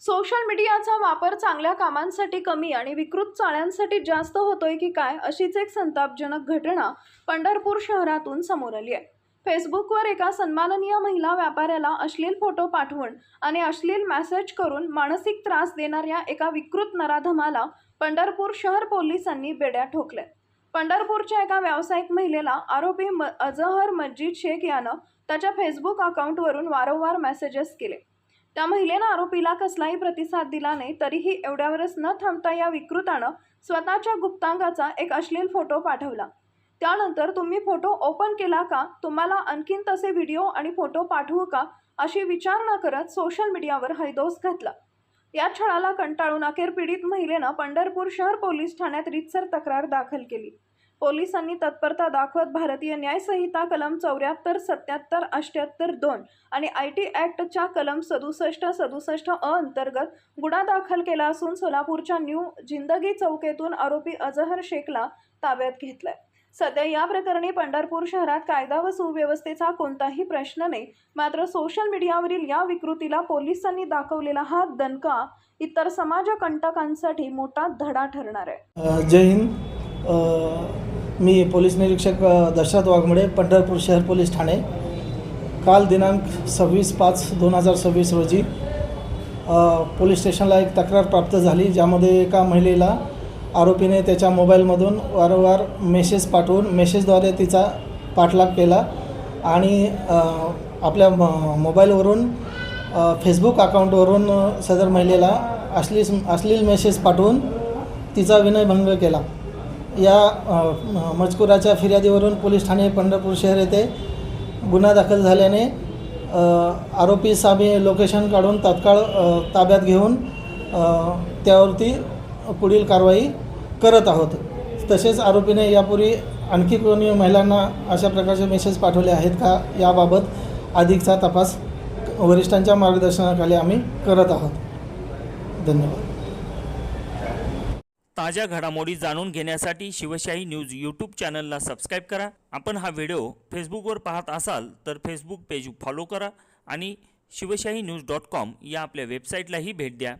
Social मीडियाचा वापर चांगल्या कामांसाठी कमी आणि विकृत चाळ्यांसाठी जास्त होतोय की काय, अशीच एक संतापजनक घटना पंढरपूर शहरातून समोर आली आहे। फेसबुकवर एका सन्माननीय महिला व्यापाऱ्याला अश्लील फोटो पाठवून आणि अश्लील मेसेज करून मानसिक त्रास देणाऱ्या एका विकृत नराधमाला पंढरपूर शहर पोलिसांनी बेड्या ठोकल्या। पंढरपूरच्या एका व्यावसायिक महिलेला आरोपी अजहर मस्जिद शेख यानं त्याच्या फेसबुक अकाउंटवरून वारंवार मेसेजेस केले। त्या महिलेनं आरोपीला कसलाही प्रतिसाद दिला नाही, तरीही एवढ्यावरच न थांबता या विकृतानं स्वतःच्या गुप्तांगाचा एक अश्लील फोटो पाठवला। त्यानंतर तुम्ही फोटो ओपन केला का, तुम्हाला आणखीन तसे व्हिडिओ आणि फोटो पाठवू का, अशी विचारणा करत सोशल मीडियावर हैदोस घातला। या छळाला कंटाळून अखेर पीडित महिलेनं पंढरपूर शहर पोलीस ठाण्यात रीतसर तक्रार दाखल केली। पोलिसांनी तत्परता दाखवत भारतीय न्याय संहिता कलम 74, 77, 78, 2 आणि IT ॲक्टच्या कलम 67, 67 अ अंतर्गत गुन्हा दाखल केला असून सोलापूरच्या न्यू जिंदगी चौकीतून आरोपी अजहर शेखला ताब्यात घेतलाय। सध्या या प्रकरणी पंढरपूर शहरात कायदा व सुव्यवस्थेचा कोणताही प्रश्न नाही, मात्र सोशल मीडियावरील या विकृतीला पोलिसांनी दाखवलेला हा दणका इतर समाजकंटकांसाठी मोठा धडा ठरणार आहे। जय हिंद। मी पोलीस निरीक्षक दशरथ वाघमोडे, पंढरपूर शहर पोलीस ठाणे। काल दिनांक 26/5/2026 रोजी पोलीस स्टेशनला एक तक्रार प्राप्त झाली, ज्यामध्ये एका महिलेला आरोपीने त्याच्या मोबाईलमधून वारंवार मेसेज पाठवून मेसेजद्वारे तिचा पाठलाग केला आणि आपल्या मोबाईलवरून फेसबुक अकाउंटवरून सदर महिलेला अश्लील मेसेज पाठवून तिचा विनयभंग केला। या मजकुराच्या फिर्यादीवरून पोलीस ठाणे पंढरपूर शहर येथे गुन्हा दाखल झाल्याने आरोपीस आम्ही लोकेशन काढून तात्काळ ताब्यात घेऊन त्यावरती पुढील कारवाई करत आहोत। तसेच आरोपीने यापूर्वी आणखी कोणी महिलांना अशा प्रकारचे मेसेज पाठवले आहेत का, याबाबत अधिकचा तपास वरिष्ठांच्या मार्गदर्शनाखाली आम्ही करत आहोत। धन्यवाद। ताज्या घडामोडी जाणून घेण्यासाठी शिवशाही न्यूज यूट्यूब चॅनलला सबस्क्राईब करा। आपण हा व्हिडिओ फेसबुकवर पाहत असाल तर फेसबुक पेज फॉलो करा आणि शिवशाही न्यूज.com या आपल्या वेबसाईटलाही भेट द्या।